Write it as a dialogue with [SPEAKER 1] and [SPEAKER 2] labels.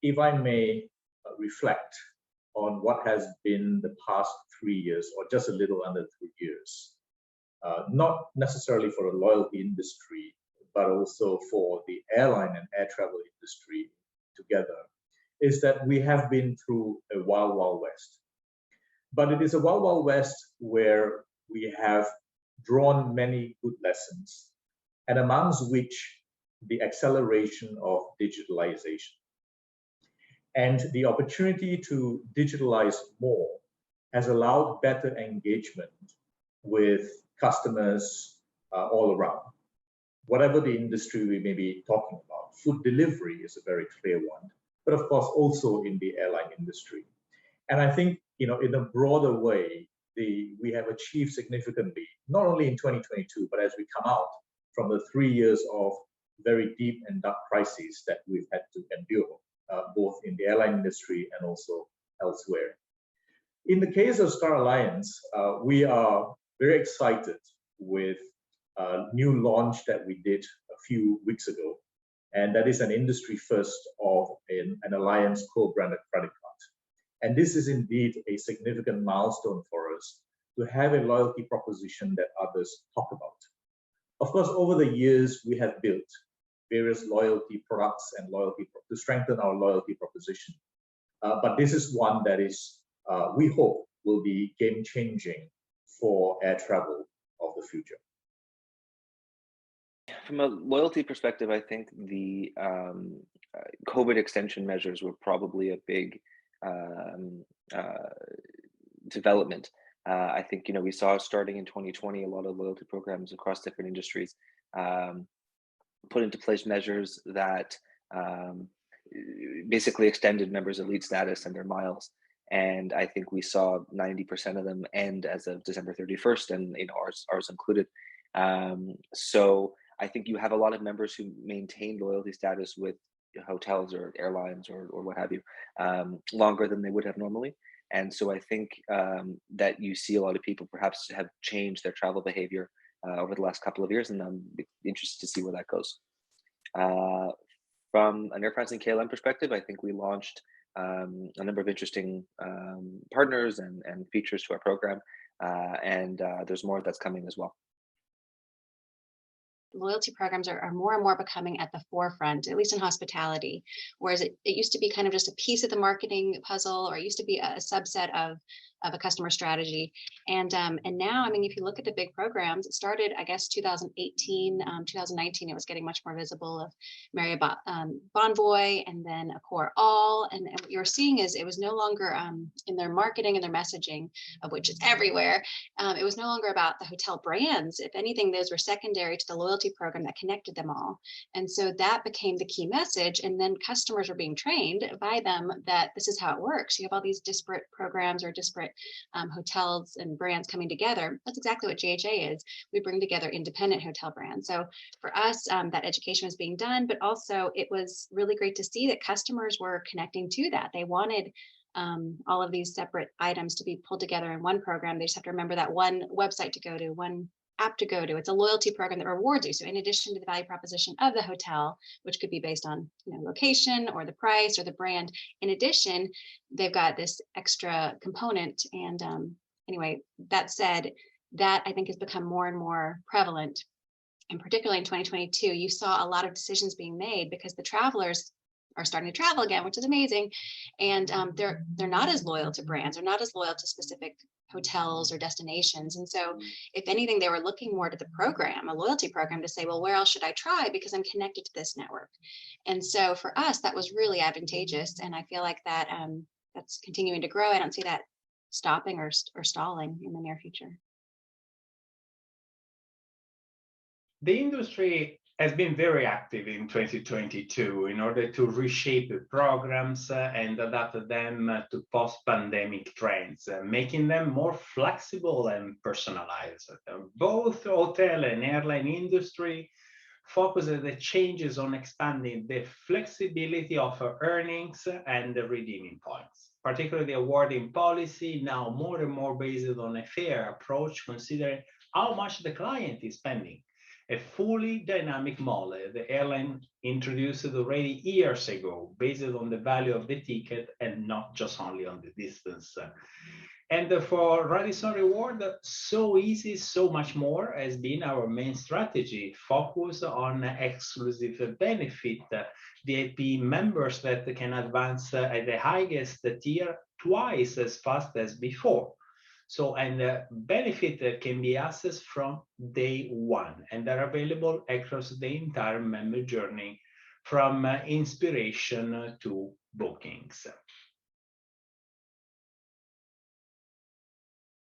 [SPEAKER 1] If I may reflect on what has been the past 3 years, or just a little under 3 years, not necessarily for the loyalty industry, but also for the airline and air travel industry together, is that we have been through a wild, wild west. But it is a wild, wild west where we have drawn many good lessons, and amongst which the acceleration of digitalization. And the opportunity to digitalize more has allowed better engagement with customers all around. Whatever the industry we may be talking about, food delivery is a very clear one, but of course also in the airline industry. And I think, in a broader way, we have achieved significantly, not only in 2022, but as we come out from the 3 years of very deep and dark crises that we've had to endure, both in the airline industry and also elsewhere. In the case of Star Alliance, we are very excited with a new launch that we did a few weeks ago, and that is an industry first of an Alliance co-branded credit card. And this is indeed a significant milestone for us to have a loyalty proposition that others talk about. Of course, over the years, we have built various loyalty products and to strengthen our loyalty proposition. But this is one that is, we hope, will be game-changing for air travel of the future.
[SPEAKER 2] From a loyalty perspective, I think the COVID extension measures were probably a big development. I think, we saw starting in 2020, a lot of loyalty programs across different industries put into place measures that basically extended members' elite status and their miles. And I think we saw 90% of them end as of December 31st, and ours included. So I think you have a lot of members who maintain loyalty status with hotels or airlines or what have you longer than they would have normally. And so I think that you see a lot of people perhaps have changed their travel behavior over the last couple of years, and I'm interested to see where that goes. From an Air France and KLM perspective, I think we launched a number of interesting partners and features to our program, and there's more that's coming as well.
[SPEAKER 3] Loyalty programs are more and more becoming at the forefront, at least in hospitality, whereas it used to be kind of just a piece of the marketing puzzle, or it used to be a subset of a customer strategy. And now, I mean, if you look at the big programs, it started, I guess, 2018, 2019, it was getting much more visible of Marriott Bonvoy and then Accor All. And what you're seeing is it was no longer in their marketing and their messaging, of which is everywhere. It was no longer about the hotel brands. If anything, those were secondary to the loyalty program that connected them all. And so that became the key message. And then customers were being trained by them that this is how it works. You have all these disparate programs or disparate hotels and brands coming together. That's exactly what JHA is. We bring together independent hotel brands. So for us, that education was being done, but also it was really great to see that customers were connecting to that. They wanted all of these separate items to be pulled together in one program. They just have to remember that one website to go to, one app to go to. It's a loyalty program that rewards you. So in addition to the value proposition of the hotel, which could be based on location or the price or the brand, in addition, they've got this extra component. And anyway, that said, that I think has become more and more prevalent. And particularly in 2022, you saw a lot of decisions being made because the travelers are starting to travel again, which is amazing. And they're not as loyal to brands, or not as loyal to specific hotels or destinations. And so if anything, they were looking more to the program, a loyalty program, to say, well, where else should I try? Because I'm connected to this network. And so for us, that was really advantageous. And I feel like that that's continuing to grow. I don't see that stopping or stalling in the near future.
[SPEAKER 4] The industry has been very active in 2022 in order to reshape the programs and adapt them to post-pandemic trends, making them more flexible and personalized. Both hotel and airline industry focus the changes on expanding the flexibility of earnings and the redeeming points, particularly the awarding policy now more and more based on a fair approach, considering how much the client is spending a fully dynamic model the airline introduced already years ago, based on the value of the ticket and not just only on the distance. And for Radisson Reward, so easy, so much more has been our main strategy, focus on exclusive benefit, VIP members that can advance at the highest tier twice as fast as before. So, and benefit can be accessed from day one, and are available across the entire member journey, from inspiration to bookings.